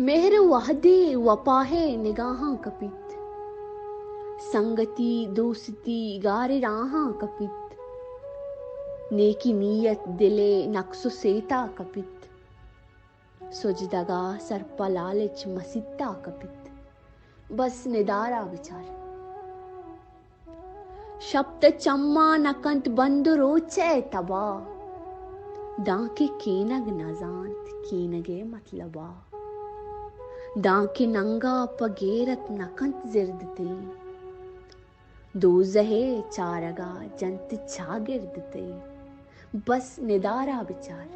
मेहर वहदे वपाहे निगाहां कपित, संगति दोस्ती गारे राहां कपित, नेकी नीयत दिले नक्सो सेता कपित, सुजदगा सरपा लालच मसित्ता कपित, बस निदारा विचार। शब्द चम्मा नकंत बंद रोचे तबा, दांके केनग नजांत केनगे मतलबा, दांके नंगा पगेरत नकंत जिरदते, दोज़हे चारगा जंत छागिरदते, बस निदारा विचार।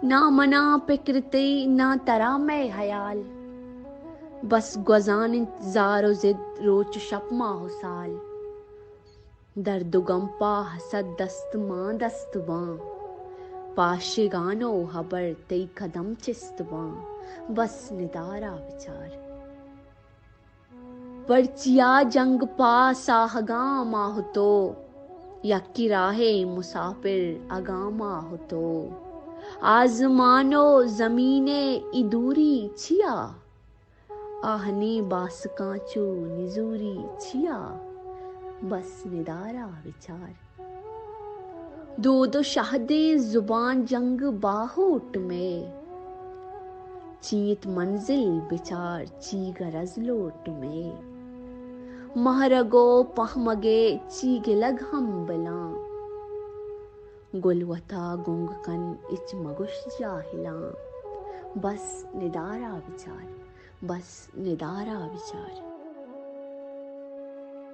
ना मना पिकरते ना तरा में हयाल, बस गुजान इंतजारो जिद रोच शपमा हो साल, दर्द गंपा हसद दस्त मां दस्तवां, पाशिगानो हबर तई कदम चिस्तवां, बस निदारा विचार। परचिया जंग पा साहगा माहुतो, यक्की राहे मुसाफिर अगामा होतो, आजमानो जमीने इदूरी छिया, आहनी बास कांचो निजूरी छिया, बस निदारा विचार। दो दो शाहदे जुबान जंग बाहोट में, चीत मंजिल विचार ची गरज लोट में, महरगो पहमगे ची गिलग हम बला, गुलवता गुंगकन इच मगुश जाहिला, बस निदारा विचार, बस निदारा विचार।